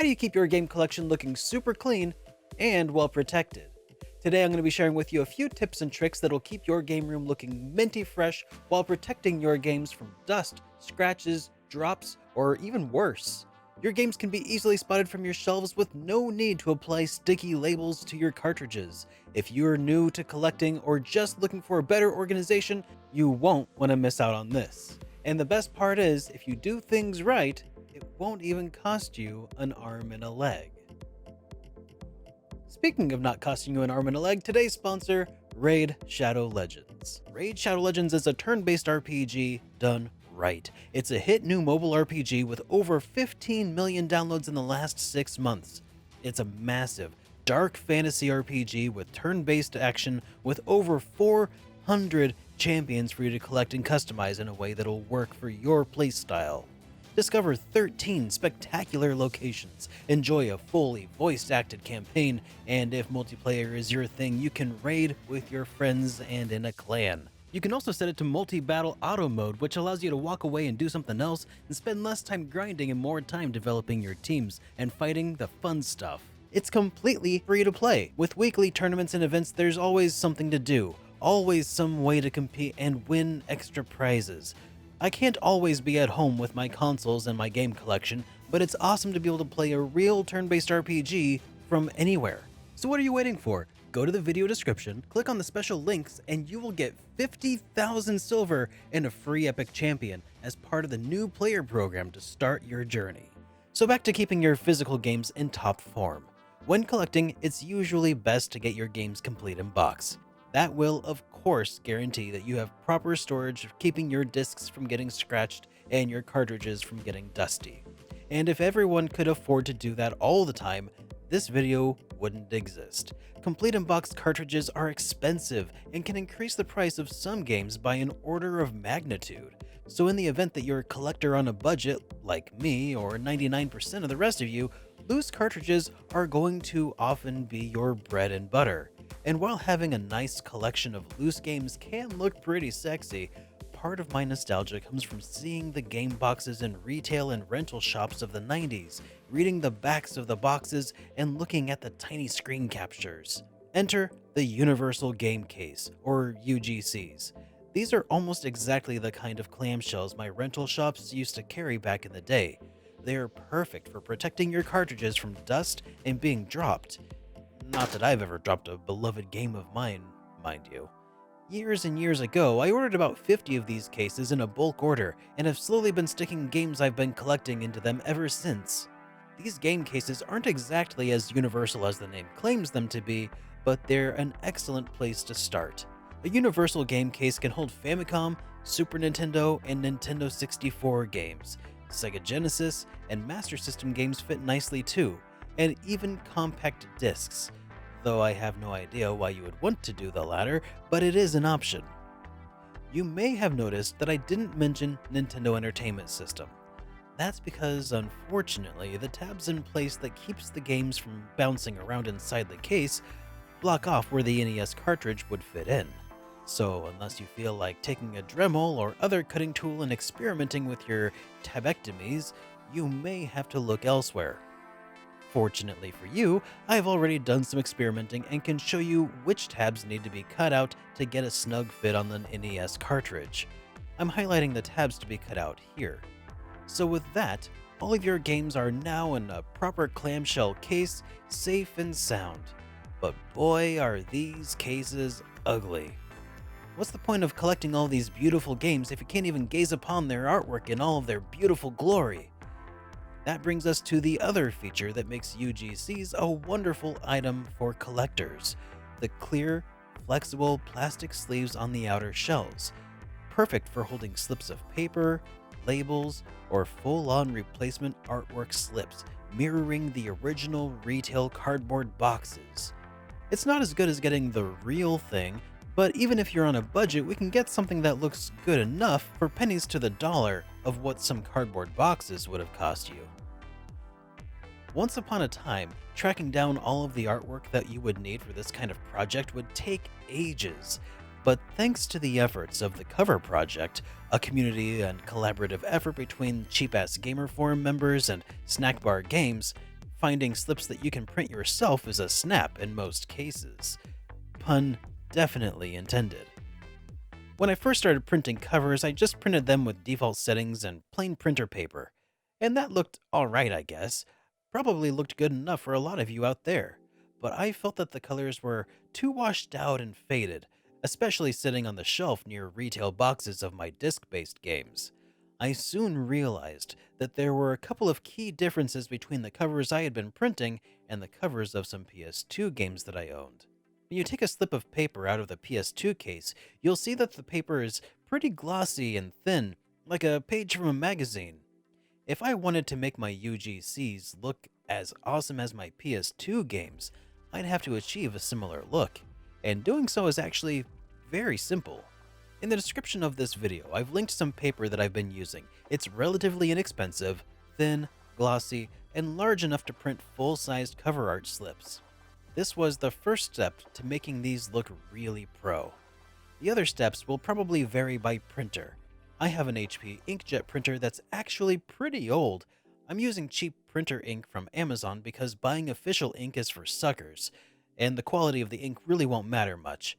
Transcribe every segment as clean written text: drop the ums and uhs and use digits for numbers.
how do you keep your game collection looking super clean and well protected? Today I'm going to be sharing with you a few tips and tricks that'll keep your game room looking minty fresh while protecting your games from dust, scratches, drops, or even worse. Your games can be easily spotted from your shelves with no need to apply sticky labels to your cartridges. If you're new to collecting or just looking for a better organization, you won't want to miss out on this. And the best part is, if you do things right, it won't even cost you an arm and a leg. Speaking of not costing you an arm and a leg, today's sponsor, Raid Shadow Legends. Raid Shadow Legends is a turn-based RPG done right. It's a hit new mobile RPG with over 15 million downloads in the last 6 months. It's a massive, dark fantasy RPG with turn-based action with over 400 champions for you to collect and customize in a way that'll work for your playstyle. Discover 13 spectacular locations, enjoy a fully voice-acted campaign, and if multiplayer is your thing, you can raid with your friends and in a clan. You can also set it to multi-battle auto mode, which allows you to walk away and do something else and spend less time grinding and more time developing your teams and fighting the fun stuff. It's completely free to play. With weekly tournaments and events, there's always something to do, always some way to compete and win extra prizes. I can't always be at home with my consoles and my game collection, but it's awesome to be able to play a real turn-based RPG from anywhere. So what are you waiting for? Go to the video description, click on the special links, and you will get 50,000 silver and a free epic champion as part of the new player program to start your journey. So back to keeping your physical games in top form. When collecting, it's usually best to get your games complete in box. That will, of course, guarantee that you have proper storage, keeping your discs from getting scratched and your cartridges from getting dusty. And if everyone could afford to do that all the time, this video wouldn't exist. Complete in-box cartridges are expensive and can increase the price of some games by an order of magnitude. So in the event that you're a collector on a budget, like me or 99% of the rest of you, loose cartridges are going to often be your bread and butter. And while having a nice collection of loose games can look pretty sexy, part of my nostalgia comes from seeing the game boxes in retail and rental shops of the 90s, reading the backs of the boxes, and looking at the tiny screen captures. Enter the Universal Game Case, or UGCs. These are almost exactly the kind of clamshells my rental shops used to carry back in the day. They are perfect for protecting your cartridges from dust and being dropped. Not that I've ever dropped a beloved game of mine, mind you. Years and years ago, I ordered about 50 of these cases in a bulk order and have slowly been sticking games I've been collecting into them ever since. These game cases aren't exactly as universal as the name claims them to be, but they're an excellent place to start. A universal game case can hold Famicom, Super Nintendo, and Nintendo 64 games. Sega Genesis and Master System games fit nicely too, and even compact discs, though I have no idea why you would want to do the latter, but it is an option. You may have noticed that I didn't mention Nintendo Entertainment System. That's because, unfortunately, the tabs in place that keeps the games from bouncing around inside the case block off where the NES cartridge would fit in. So unless you feel like taking a Dremel or other cutting tool and experimenting with your tabectomies, you may have to look elsewhere. Fortunately for you, I've already done some experimenting and can show you which tabs need to be cut out to get a snug fit on the NES cartridge. I'm highlighting the tabs to be cut out here. So with that, all of your games are now in a proper clamshell case, safe and sound. But boy, are these cases ugly. What's the point of collecting all these beautiful games if you can't even gaze upon their artwork in all of their beautiful glory? That brings us to the other feature that makes UGCs a wonderful item for collectors: the clear, flexible plastic sleeves on the outer shells, perfect for holding slips of paper, labels, or full-on replacement artwork slips, mirroring the original retail cardboard boxes. It's not as good as getting the real thing, but even if you're on a budget, we can get something that looks good enough for pennies to the dollar of what some cardboard boxes would have cost you. Once upon a time, tracking down all of the artwork that you would need for this kind of project would take ages. But thanks to the efforts of the Cover Project, a community and collaborative effort between Cheap Ass Gamer Forum members and Snack Bar Games, finding slips that you can print yourself is a snap in most cases. Pun definitely intended. When I first started printing covers, I just printed them with default settings and plain printer paper. And that looked alright, I guess. Probably looked good enough for a lot of you out there. But I felt that the colors were too washed out and faded, especially sitting on the shelf near retail boxes of my disc-based games. I soon realized that there were a couple of key differences between the covers I had been printing and the covers of some PS2 games that I owned. When you take a slip of paper out of the PS2 case, you'll see that the paper is pretty glossy and thin, like a page from a magazine. If I wanted to make my UGCs look as awesome as my PS2 games, I'd have to achieve a similar look, and doing so is actually very simple. In the description of this video, I've linked some paper that I've been using. It's relatively inexpensive, thin, glossy, and large enough to print full-sized cover art slips. This was the first step to making these look really pro. The other steps will probably vary by printer. I have an HP inkjet printer that's actually pretty old. I'm using cheap printer ink from Amazon because buying official ink is for suckers, and the quality of the ink really won't matter much.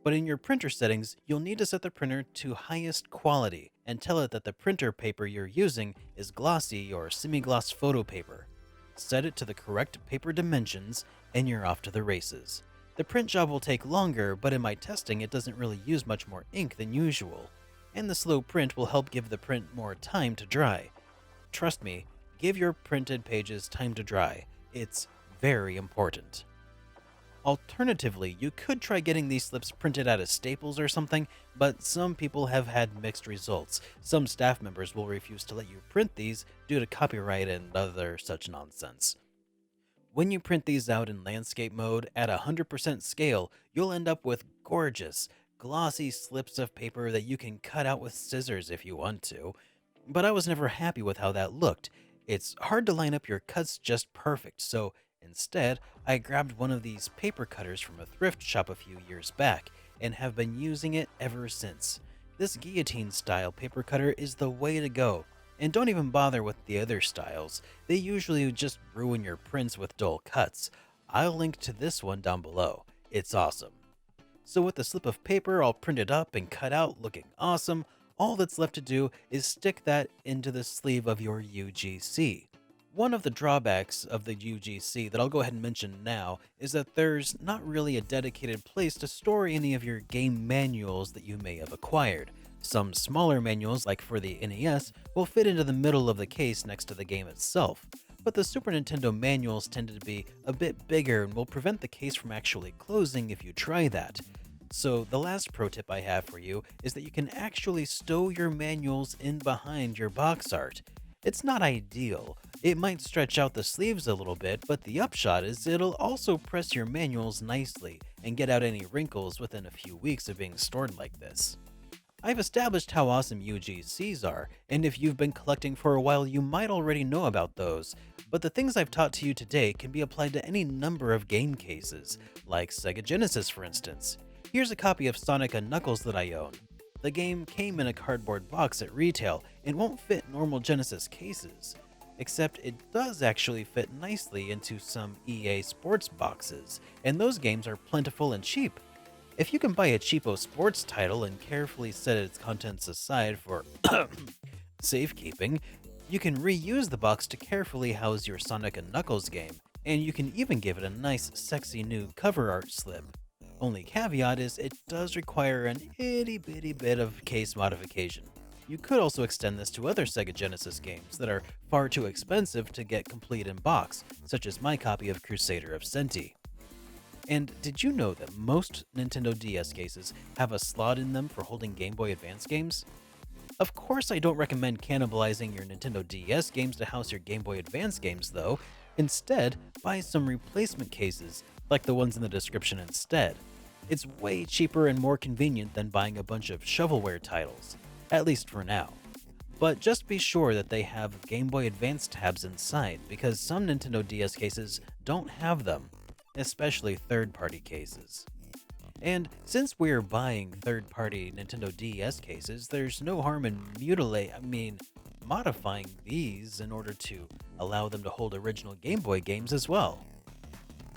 But in your printer settings, you'll need to set the printer to highest quality and tell it that the printer paper you're using is glossy or semi-gloss photo paper. Set it to the correct paper dimensions, and you're off to the races. The print job will take longer, but in my testing it doesn't really use much more ink than usual, and the slow print will help give the print more time to dry. Trust me, give your printed pages time to dry. It's very important. Alternatively, you could try getting these slips printed out of Staples or something, but some people have had mixed results. Some staff members will refuse to let you print these due to copyright and other such nonsense. When you print these out in landscape mode at 100% scale, you'll end up with gorgeous, glossy slips of paper that you can cut out with scissors if you want to. But I was never happy with how that looked. It's hard to line up your cuts just perfect, so instead, I grabbed one of these paper cutters from a thrift shop a few years back, and have been using it ever since. This guillotine-style paper cutter is the way to go, and don't even bother with the other styles. They usually just ruin your prints with dull cuts. I'll link to this one down below. It's awesome. So with the slip of paper all printed up and cut out looking awesome, all that's left to do is stick that into the sleeve of your UGC. One of the drawbacks of the UGC that I'll go ahead and mention now is that there's not really a dedicated place to store any of your game manuals that you may have acquired. Some smaller manuals, like for the NES, will fit into the middle of the case next to the game itself, but the Super Nintendo manuals tended to be a bit bigger and will prevent the case from actually closing if you try that. So the last pro tip I have for you is that you can actually stow your manuals in behind your box art. It's not ideal. It might stretch out the sleeves a little bit, but the upshot is it'll also press your manuals nicely and get out any wrinkles within a few weeks of being stored like this. I've established how awesome UGCs are, and if you've been collecting for a while you might already know about those, but the things I've taught to you today can be applied to any number of game cases, like Sega Genesis for instance. Here's a copy of Sonic & Knuckles that I own. The game came in a cardboard box at retail and won't fit normal Genesis cases, except it does actually fit nicely into some EA Sports boxes, and those games are plentiful and cheap. If you can buy a cheapo sports title and carefully set its contents aside for safekeeping, you can reuse the box to carefully house your Sonic & Knuckles game, and you can even give it a nice sexy new cover art slip. Only caveat is it does require an itty bitty bit of case modification. You could also extend this to other Sega Genesis games that are far too expensive to get complete in box, such as my copy of Crusader of Senti. And did you know that most Nintendo DS cases have a slot in them for holding Game Boy Advance games? Of course I don't recommend cannibalizing your Nintendo DS games to house your Game Boy Advance games though. Instead, buy some replacement cases, like the ones in the description instead. It's way cheaper and more convenient than buying a bunch of shovelware titles, at least for now. But just be sure that they have Game Boy Advance tabs inside, because some Nintendo DS cases don't have them, especially third-party cases. And since we're buying third-party Nintendo DS cases, there's no harm in modifying these in order to allow them to hold original Game Boy games as well.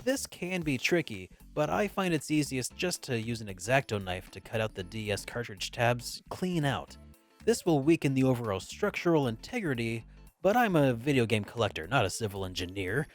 This can be tricky, but I find it's easiest just to use an X-Acto knife to cut out the DS cartridge tabs clean out. This will weaken the overall structural integrity, but I'm a video game collector, not a civil engineer.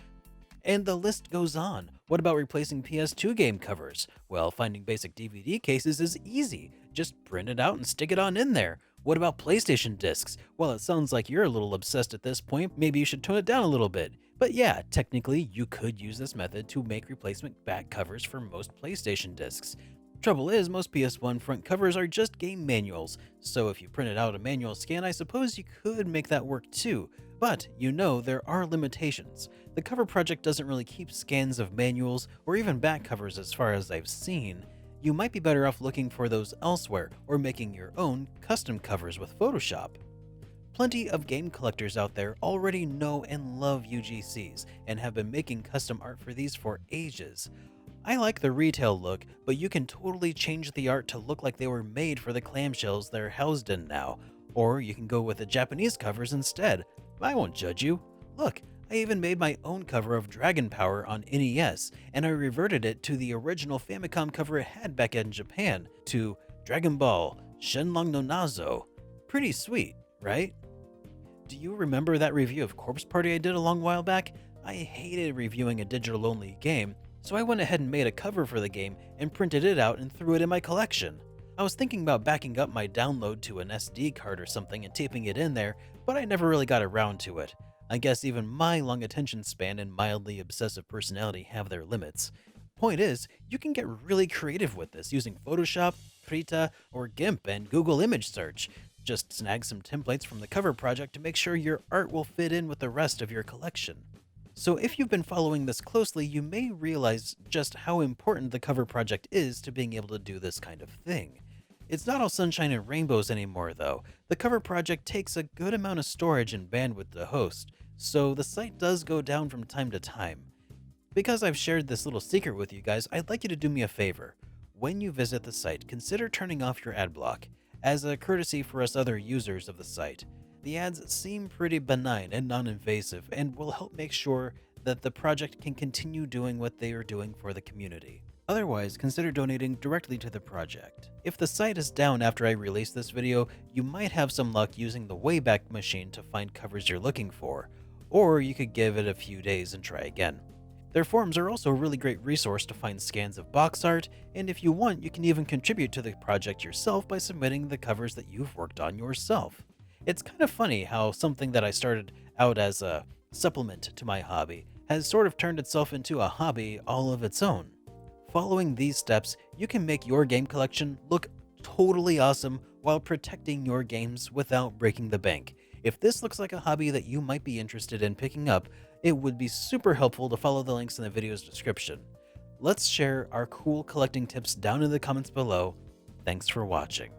And the list goes on. What about replacing PS2 game covers? Well, finding basic DVD cases is easy. Just print it out and stick it on in there. What about PlayStation discs? Well, it sounds like you're a little obsessed at this point. Maybe you should tone it down a little bit. But yeah, technically, you could use this method to make replacement back covers for most PlayStation discs. Trouble is, most PS1 front covers are just game manuals, so if you printed out a manual scan, I suppose you could make that work too. But you know there are limitations. The cover project doesn't really keep scans of manuals or even back covers as far as I've seen. You might be better off looking for those elsewhere or making your own custom covers with Photoshop. Plenty of game collectors out there already know and love UGCs and have been making custom art for these for ages. I like the retail look, but you can totally change the art to look like they were made for the clamshells they're housed in now. Or you can go with the Japanese covers instead. I won't judge you. Look, I even made my own cover of Dragon Power on NES, and I reverted it to the original Famicom cover it had back in Japan, to Dragon Ball Shenlong no Nazo. Pretty sweet, right? Do you remember that review of Corpse Party I did a long while back? I hated reviewing a digital-only game, so I went ahead and made a cover for the game and printed it out and threw it in my collection. I was thinking about backing up my download to an SD card or something and taping it in there, but I never really got around to it. I guess even my long attention span and mildly obsessive personality have their limits. Point is, you can get really creative with this using Photoshop, Krita, or GIMP and Google Image Search. Just snag some templates from the cover project to make sure your art will fit in with the rest of your collection. So if you've been following this closely, you may realize just how important the cover project is to being able to do this kind of thing. It's not all sunshine and rainbows anymore though. The cover project takes a good amount of storage and bandwidth to host, so the site does go down from time to time. Because I've shared this little secret with you guys, I'd like you to do me a favor. When you visit the site, consider turning off your ad block, as a courtesy for us other users of the site. The ads seem pretty benign and non-invasive and will help make sure that the project can continue doing what they are doing for the community. Otherwise, consider donating directly to the project. If the site is down after I release this video, you might have some luck using the Wayback Machine to find covers you're looking for, or you could give it a few days and try again. Their forums are also a really great resource to find scans of box art, and if you want, you can even contribute to the project yourself by submitting the covers that you've worked on yourself. It's kind of funny how something that I started out as a supplement to my hobby has sort of turned itself into a hobby all of its own. Following these steps, you can make your game collection look totally awesome while protecting your games without breaking the bank. If this looks like a hobby that you might be interested in picking up, it would be super helpful to follow the links in the video's description. Let's share our cool collecting tips down in the comments below. Thanks for watching.